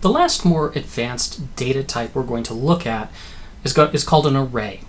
The last more advanced data type we're going to look at is called an array.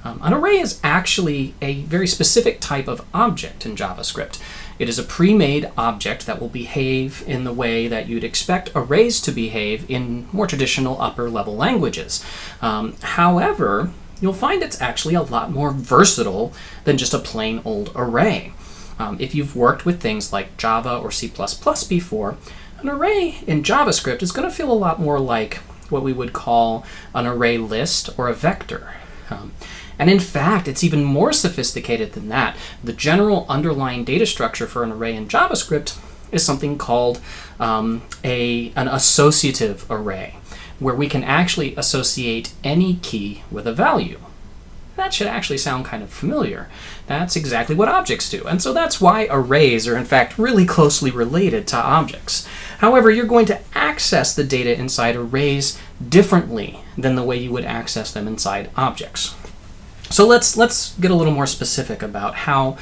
An array is actually a very specific type of object in JavaScript. It is a pre-made object that will behave in the way that you'd expect arrays to behave in more traditional upper-level languages. However, you'll find it's actually a lot more versatile than just a plain old array. If you've worked with things like Java or C++ before, an array in JavaScript is going to feel a lot more like what we would call an array list or a vector. And in fact, it's even more sophisticated than that. The general underlying data structure for an array in JavaScript is something called an associative array, where we can actually associate any key with a value. That should actually sound kind of familiar. That's exactly what objects do. And so that's why arrays are in fact really closely related to objects. However, you're going to access the data inside arrays differently than the way you would access them inside objects. So let's get a little more specific about how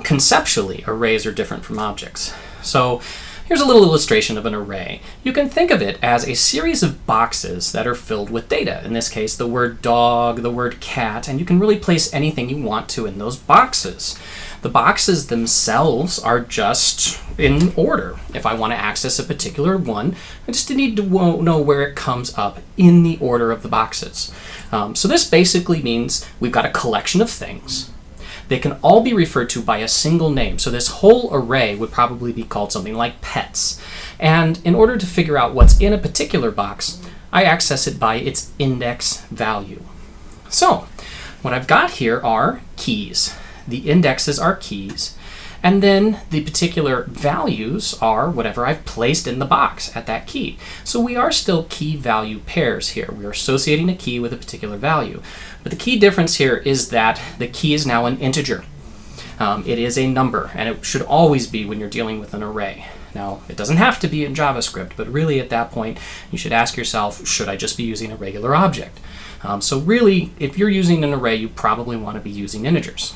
conceptually arrays are different from objects. So here's a little illustration of an array. You can think of it as a series of boxes that are filled with data. In this case, the word dog, the word cat, and you can really place anything you want to in those boxes. The boxes themselves are just in order. If I want to access a particular one, I just need to know where it comes up in the order of the boxes. So this basically means we've got a collection of things. They can all be referred to by a single name. So this whole array would probably be called something like pets. And in order to figure out what's in a particular box, I access it by its index value. So what I've got here are keys. The indexes are keys. And then the particular values are whatever I've placed in the box at that key. So we are still key value pairs here. We are associating a key with a particular value. But the key difference here is that the key is now an integer. It is a number, and it should always be when you're dealing with an array. Now, it doesn't have to be in JavaScript, but really at that point, you should ask yourself, should I just be using a regular object? So really, if you're using an array, you probably want to be using integers.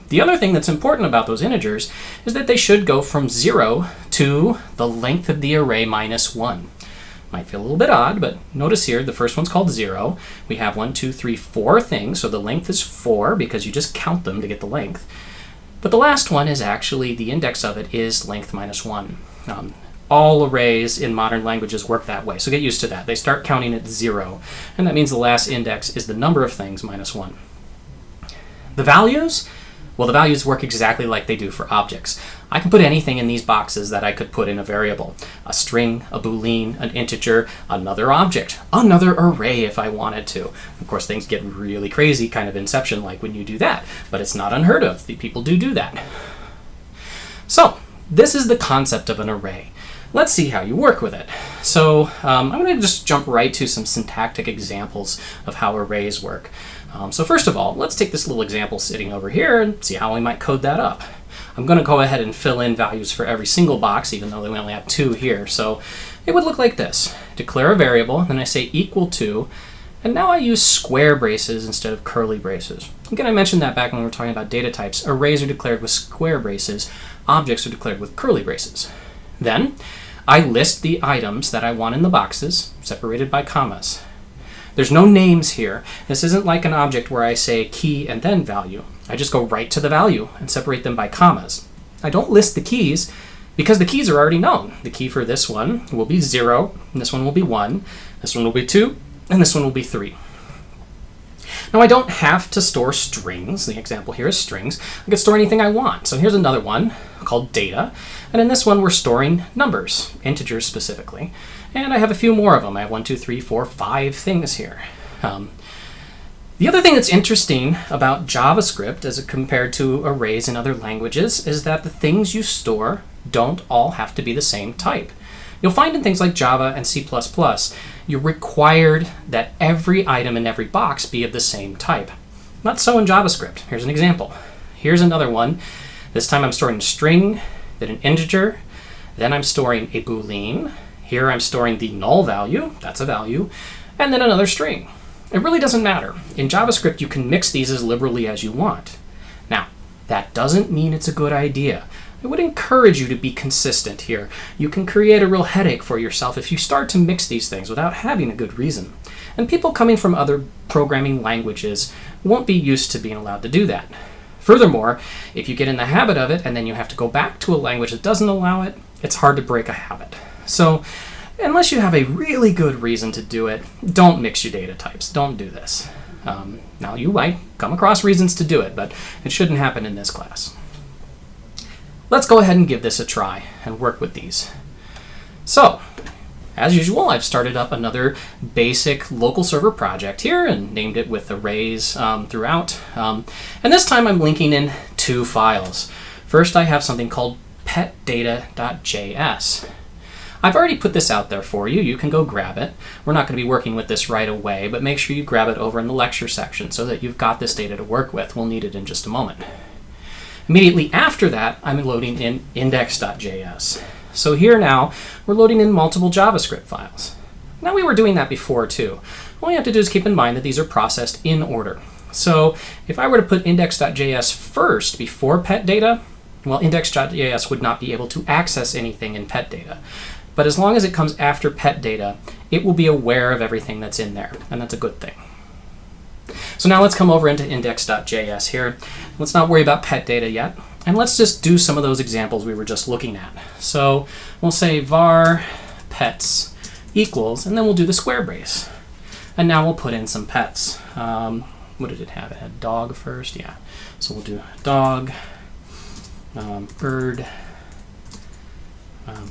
The other thing that's important about those integers is that they should go from 0 to the length of the array minus 1. Might feel a little bit odd, but notice here the first one's called 0. We have 1, 2, 3, 4 things, so the length is 4 because you just count them to get the length. But the last one is actually, the index of it is length minus 1. All arrays in modern languages work that way, so get used to that. They start counting at 0, and that means the last index is the number of things minus 1. The values? Well, the values work exactly like they do for objects. I can put anything in these boxes that I could put in a variable. A string, a boolean, an integer, another object, another array if I wanted to. Of course, things get really crazy, kind of Inception-like when you do that, but it's not unheard of. People do that. So, this is the concept of an array. Let's see how you work with it. So, I'm going to just jump right to some syntactic examples of how arrays work. So first of all, let's take this little example sitting over here and see how we might code that up. I'm going to go ahead and fill in values for every single box, even though we only have 2 here. So it would look like this. Declare a variable, then I say equal to, and now I use square braces instead of curly braces. Again, I mentioned that back when we were talking about data types. Arrays are declared with square braces. Objects are declared with curly braces. Then I list the items that I want in the boxes, separated by commas. There's no names here. This isn't like an object where I say key and then value. I just go right to the value and separate them by commas. I don't list the keys because the keys are already known. The key for this one will be 0, and this one will be 1, this one will be 2, and this one will be 3. Now I don't have to store strings. The example here is strings. I can store anything I want. So here's another one called data. And in this one we're storing numbers, integers specifically. And I have a few more of them. I have 1, 2, 3, 4, 5 things here. The other thing that's interesting about JavaScript as compared to arrays in other languages is that the things you store don't all have to be the same type. You'll find in things like Java and C++, you're required that every item in every box be of the same type. Not so in JavaScript. Here's an example. Here's another one. This time I'm storing a string, then an integer, then I'm storing a boolean. Here I'm storing the null value, that's a value, and then another string. It really doesn't matter. In JavaScript, you can mix these as liberally as you want. Now, that doesn't mean it's a good idea. I would encourage you to be consistent here. You can create a real headache for yourself if you start to mix these things without having a good reason. And people coming from other programming languages won't be used to being allowed to do that. Furthermore, if you get in the habit of it and then you have to go back to a language that doesn't allow it, it's hard to break a habit. So unless you have a really good reason to do it, don't mix your data types. Don't do this. Now, you might come across reasons to do it, but it shouldn't happen in this class. Let's go ahead and give this a try and work with these. So, as usual, I've started up another basic local server project here and named it with arrays throughout. And this time I'm linking in two files. First, I have something called petdata.js. I've already put this out there for you. You can go grab it. We're not going to be working with this right away, but make sure you grab it over in the lecture section so that you've got this data to work with. We'll need it in just a moment. Immediately after that, I'm loading in index.js. So here now, we're loading in multiple JavaScript files. Now, we were doing that before too. All you have to do is keep in mind that these are processed in order. So if I were to put index.js first before petdata, well, index.js would not be able to access anything in petdata. But as long as it comes after petdata, it will be aware of everything that's in there, and that's a good thing. So now let's come over into index.js here. Let's not worry about petdata yet, and let's just do some of those examples we were just looking at. So we'll say var pets equals, and then we'll do the square brace. And now we'll put in some pets. What did it have? It had dog first, yeah. So we'll do dog, bird,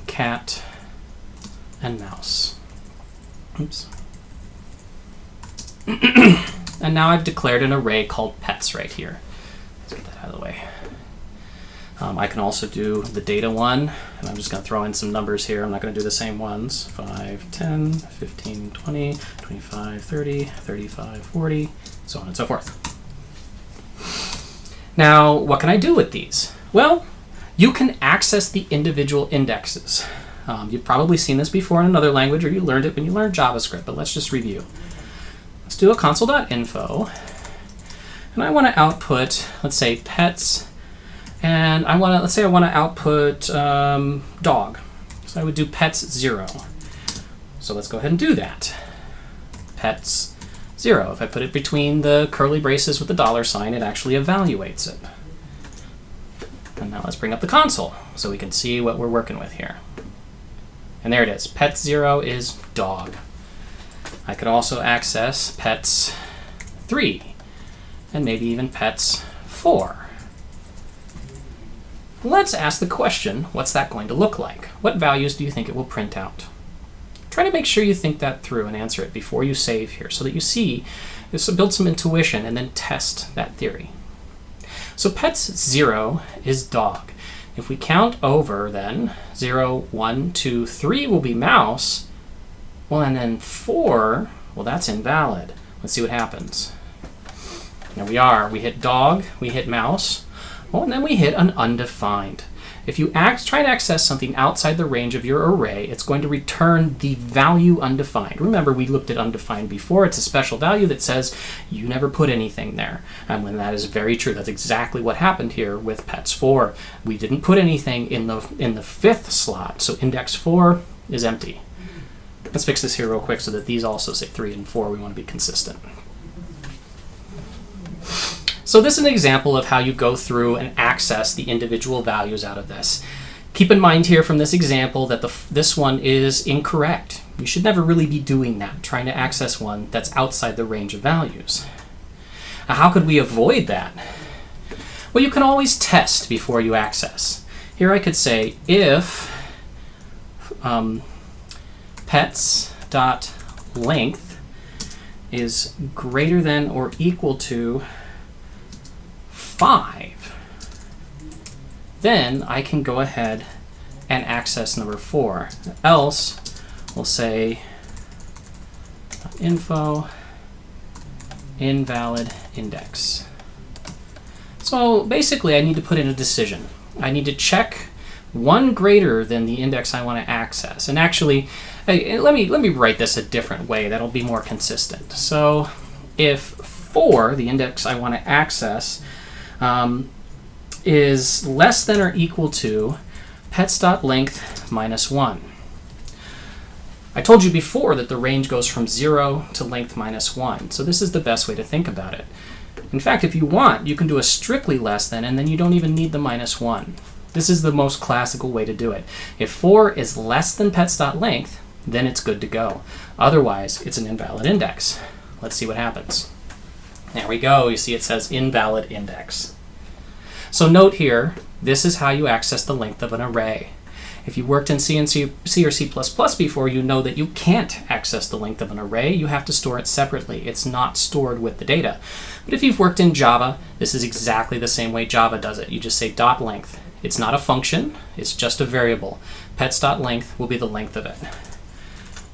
cat, and mouse. Oops. And now I've declared an array called pets right here. Let's get that out of the way. I can also do the data one, and I'm just going to throw in some numbers here. I'm not going to do the same ones. 5, 10, 15, 20, 25, 30, 35, 40, so on and so forth. Now, what can I do with these? Well, you can access the individual indexes. You've probably seen this before in another language, or you learned it when you learned JavaScript, but let's just review. Let's do a console.info, and I want to output, let's say, pets, and let's say I want to output dog. So I would do pets 0. So let's go ahead and do that. Pets 0. If I put it between the curly braces with the $sign, it actually evaluates it. And now let's bring up the console so we can see what we're working with here. And there it is. Pets 0 is dog. I could also access pets 3 and maybe even pets 4. Let's ask the question, what's that going to look like? What values do you think it will print out? Try to make sure you think that through and answer it before you save here so that you see, build some intuition and then test that theory. So pets 0 is dog. If we count over then, 0, 1, 2, 3 will be mouse. Well, and then 4, well, that's invalid. Let's see what happens. There we are. We hit dog, we hit mouse, well, and then we hit an undefined. If you try to access something outside the range of your array, it's going to return the value undefined. Remember, we looked at undefined before. It's a special value that says you never put anything there. And when that is very true, that's exactly what happened here with pets 4. We didn't put anything in the 5th slot, so index 4 is empty. Let's fix this here real quick so that these also say 3 and 4. We want to be consistent. So this is an example of how you go through and access the individual values out of this. Keep in mind here from this example that this one is incorrect. You should never really be doing that, trying to access one that's outside the range of values. Now, how could we avoid that? Well, you can always test before you access. Here I could say if pets.length is greater than or equal to 5, then I can go ahead and access number 4. Else, we'll say info invalid index. So basically, I need to put in a decision. I need to check one greater than the index I want to access. And actually, let me write this a different way. That'll be more consistent. So if 4, the index I want to access, is less than or equal to pets.length minus 1. I told you before that the range goes from 0 to length minus 1, so this is the best way to think about it. In fact, if you want, you can do a strictly less than, and then you don't even need the minus 1. This is the most classical way to do it. If 4 is less than pets.length, then it's good to go. Otherwise, it's an invalid index. Let's see what happens. There we go. You see it says invalid index. So note here, this is how you access the length of an array. If you worked in C or C++ before, you know that you can't access the length of an array. You have to store it separately. It's not stored with the data. But if you've worked in Java, this is exactly the same way Java does it. You just say dot length. It's not a function. It's just a variable. Pets.length will be the length of it.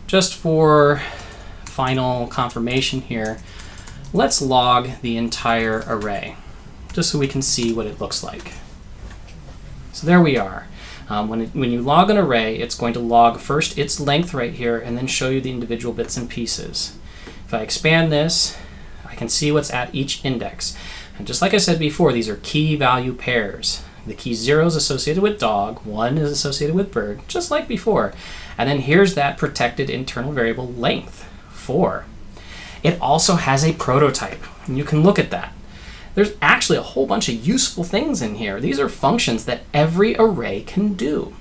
Just for final confirmation here, let's log the entire array, just so we can see what it looks like. So there we are. When you log an array, it's going to log first its length right here and then show you the individual bits and pieces. If I expand this, I can see what's at each index. And just like I said before, these are key value pairs. The key 0 is associated with dog, 1 is associated with bird, just like before. And then here's that protected internal variable length, 4. It also has a prototype, and you can look at that. There's actually a whole bunch of useful things in here. These are functions that every array can do.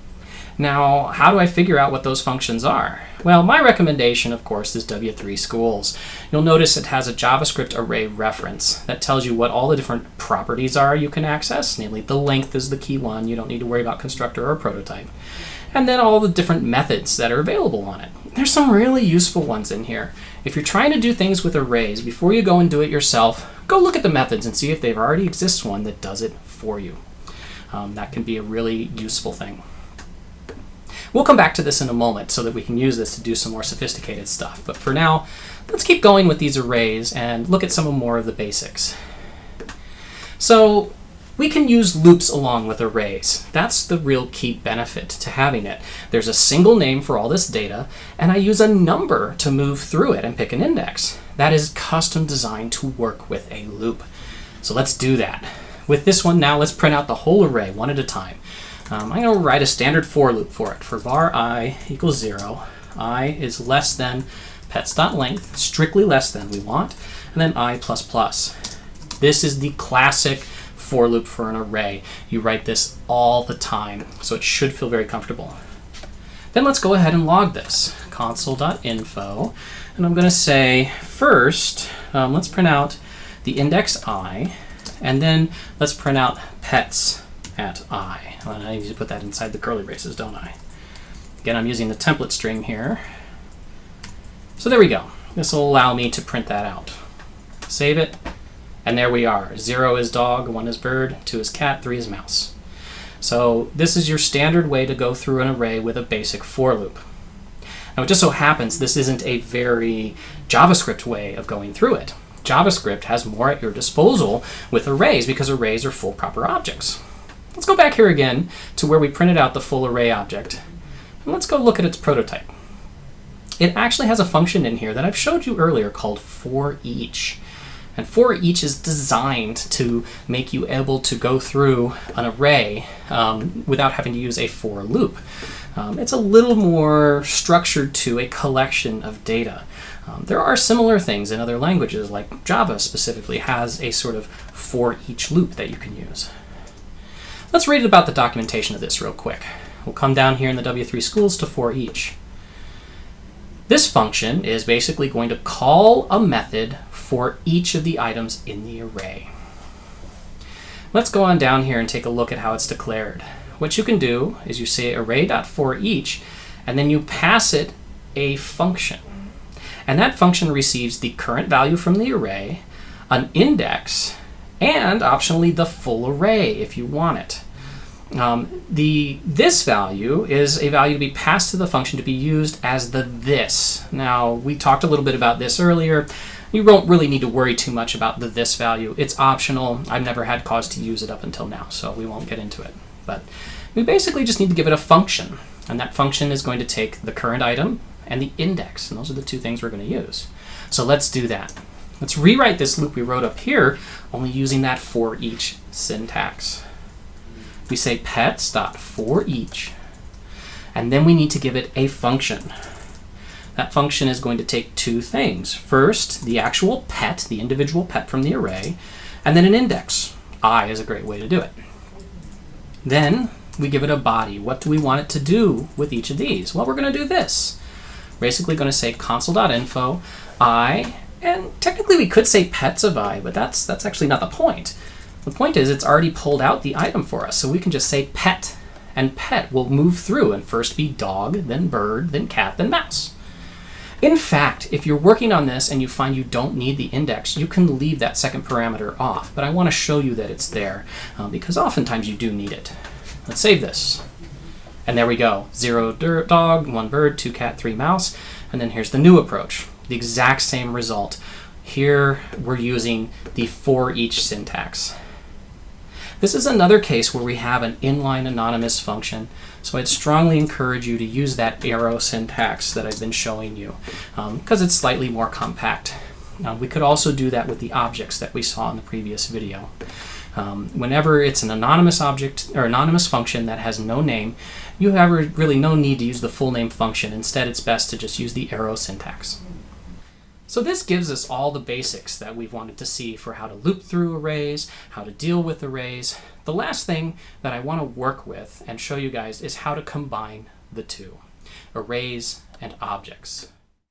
Now, how do I figure out what those functions are? Well, my recommendation, of course, is W3 Schools. You'll notice it has a JavaScript array reference that tells you what all the different properties are you can access, namely the length is the key one. You don't need to worry about constructor or prototype. And then all the different methods that are available on it. There's some really useful ones in here. If you're trying to do things with arrays, before you go and do it yourself, go look at the methods and see if there already exists one that does it for you. That can be a really useful thing. We'll come back to this in a moment so that we can use this to do some more sophisticated stuff. But for now, let's keep going with these arrays and look at some more of the basics. So we can use loops along with arrays. That's the real key benefit to having it. There's a single name for all this data, and I use a number to move through it and pick an index. That is custom designed to work with a loop. So let's do that. With this one now, let's print out the whole array one at a time. I'm going to write a standard for loop for it. For var I equals 0, I is less than pets.length, strictly less than we want, and then I++. This is the classic for loop for an array. You write this all the time, so it should feel very comfortable. Then let's go ahead and log this. Console.info, and I'm going to say first, let's print out the index I, and then let's print out pets at I. Well, I need to put that inside the curly braces, don't I? Again, I'm using the template string here. So there we go. This will allow me to print that out. Save it, and there we are. 0 is dog, 1 is bird, 2 is cat, 3 is mouse. So this is your standard way to go through an array with a basic for loop. Now it just so happens this isn't a very JavaScript way of going through it. JavaScript has more at your disposal with arrays because arrays are full proper objects. Let's go back here again to where we printed out the full array object. And let's go look at its prototype. It actually has a function in here that I've showed you earlier called for each. And for each is designed to make you able to go through an array without having to use a for loop. It's a little more structured to a collection of data. There are similar things in other languages, like Java specifically has a sort of for each loop that you can use. Let's read about the documentation of this real quick. We'll come down here in the W3 Schools to for each. This function is basically going to call a method for each of the items in the array. Let's go on down here and take a look at how it's declared. What you can do is you say array.forEach, and then you pass it a function. And that function receives the current value from the array, an index, and optionally the full array if you want it. This value is a value to be passed to the function to be used as the this. Now, we talked a little bit about this earlier. You won't really need to worry too much about the this value. It's optional. I've never had cause to use it up until now, so we won't get into it. But we basically just need to give it a function, and that function is going to take the current item and the index, and those are the two things we're going to use. So let's do that. Let's rewrite this loop we wrote up here, only using that for each syntax. we say pets.forEach, and then we need to give it a function. That function is going to take two things. First, the actual pet, the individual pet from the array, and then an index. I is a great way to do it. Then we give it a body. What do we want it to do with each of these? Well, we're going to do this. Basically going to say console.info I, and technically we could say pets of I, but that's actually not the point. The point is it's already pulled out the item for us, so we can just say pet, and pet will move through and first be dog, then bird, then cat, then mouse. In fact, if you're working on this and you find you don't need the index, you can leave that second parameter off, but I want to show you that it's there because oftentimes you do need it. Let's save this. And there we go. 0 dog, 1 bird, 2 cat, 3 mouse. And then here's the new approach. The exact same result. Here we're using the for each syntax. This is another case where we have an inline anonymous function, so I'd strongly encourage you to use that arrow syntax that I've been showing you because it's slightly more compact. We could also do that with the objects that we saw in the previous video. Whenever it's an anonymous object or anonymous function that has no name, you have really no need to use the full name function. Instead, it's best to just use the arrow syntax. So this gives us all the basics that we've wanted to see for how to loop through arrays, how to deal with arrays. The last thing that I want to work with and show you guys is how to combine the two, arrays and objects.